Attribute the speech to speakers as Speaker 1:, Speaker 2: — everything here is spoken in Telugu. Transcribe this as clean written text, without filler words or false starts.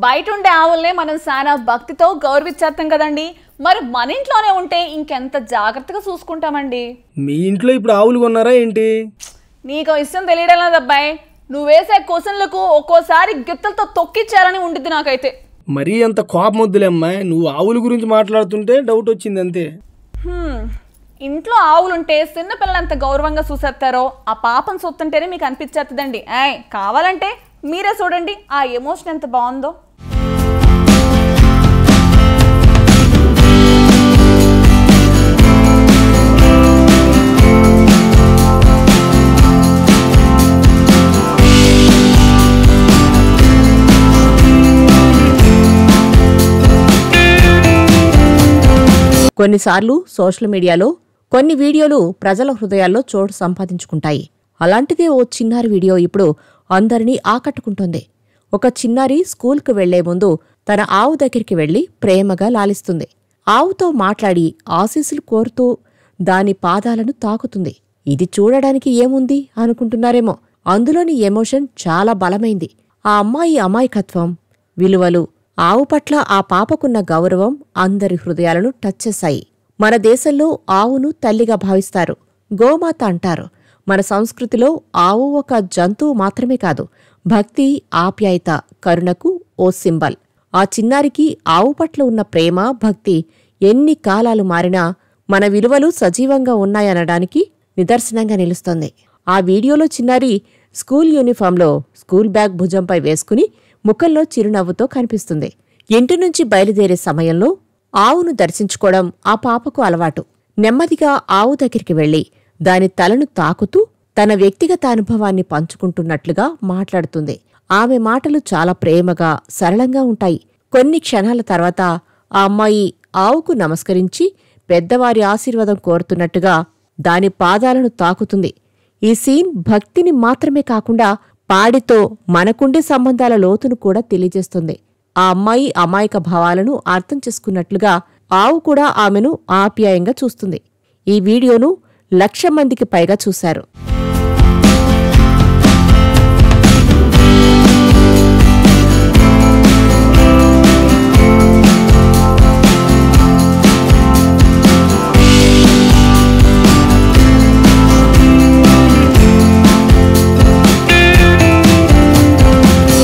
Speaker 1: బయట ఉండే ఆవుల్నే మనం చాలా భక్తితో గౌరవించేస్తాం కదండి. మరి మన ఇంట్లోనే ఉంటే ఇంకెంత జాగ్రత్తగా చూసుకుంటామండి.
Speaker 2: మీ ఇంట్లో ఇప్పుడు ఆవులు కొన్నారా ఏంటి?
Speaker 1: నీకు ఇష్టం తెలియడం లేదు అబ్బాయి. నువ్వు వేసే క్వశ్చన్లకు ఒక్కోసారి గిత్తలతో తొక్కిచ్చారని ఉండిద్ది నాకైతే.
Speaker 2: మరీ అంత కోపం వద్దులే అమ్మాయి, నువ్వు ఆవుల గురించి మాట్లాడుతుంటే డౌట్ వచ్చింది అంతే.
Speaker 1: ఇంట్లో ఆవులుంటే చిన్నపిల్లలు ఎంత గౌరవంగా చూసేస్తారో ఆ పాపం చూస్తుంటేనే మీకు అనిపించేస్తుందండి. కావాలంటే మీరే చూడండి ఆ ఎమోషన్ ఎంత బాగుందో.
Speaker 3: కొన్నిసార్లు సోషల్ మీడియాలో కొన్ని వీడియోలు ప్రజల హృదయాల్లో చోటు సంపాదించుకుంటాయి. అలాంటిదే ఓ చిన్నారి వీడియో ఇప్పుడు అందరినీ ఆకట్టుకుంటోంది. ఒక చిన్నారి స్కూల్కు వెళ్లే ముందు తన ఆవు దగ్గరికి వెళ్లి ప్రేమగా లాలిస్తుంది. ఆవుతో మాట్లాడి ఆశీస్సులు కోరుతూ దాని పాదాలను తాకుతుంది. ఇది చూడడానికి ఏముంది అనుకుంటున్నారేమో, అందులోని ఎమోషన్ చాలా బలమైంది. ఆ అమ్మాయి అమాయకత్వం, విలువలు, ఆవు పట్ల ఆ పాపకున్న గౌరవం అందరి హృదయాలను టచ్ చేశాయి. మన దేశంలో ఆవును తల్లిగా భావిస్తారు, గోమాత అంటారు. మన సంస్కృతిలో ఆవు ఒక జంతువు మాత్రమే కాదు, భక్తి, ఆప్యాయత, కరుణకు ఓ సింబల్. ఆ చిన్నారికి ఆవు పట్ల ఉన్న ప్రేమ, భక్తి ఎన్ని కాలాలు మారినా మన విలువలు సజీవంగా ఉన్నాయనడానికి నిదర్శనంగా నిలుస్తోంది. ఆ వీడియోలో చిన్నారి స్కూల్ యూనిఫాంలో స్కూల్ బ్యాగ్ భుజంపై వేసుకుని ముఖంలో చిరునవ్వుతో కనిపిస్తుంది. ఇంటి నుంచి బయలుదేరే సమయంలో ఆవును దర్శించుకోవడం ఆ పాపకు అలవాటు. నెమ్మదిగా ఆవు దగ్గరికి వెళ్లి దాని తలను తాకుతూ తన వ్యక్తిగత అనుభవాన్ని పంచుకుంటున్నట్లుగా మాట్లాడుతుంది. ఆమె మాటలు చాలా ప్రేమగా, సరళంగా ఉంటాయి. కొన్ని క్షణాల తర్వాత ఆ అమ్మాయి ఆవుకు నమస్కరించి పెద్దవారి ఆశీర్వాదం కోరుతున్నట్టుగా దాని పాదాలను తాకుతుంది. ఈ సీన్ భక్తిని మాత్రమే కాకుండా పాడితో మనకుండే సంబంధాల లోతును కూడా తెలియజేస్తుంది. ఆ అమ్మాయి అమాయక భావాలను అర్థం చేసుకున్నట్లుగా ఆవు కూడా ఆమెను ఆప్యాయంగా చూస్తుంది. ఈ వీడియోను 1,00,000 మందికి పైగా చూశారు.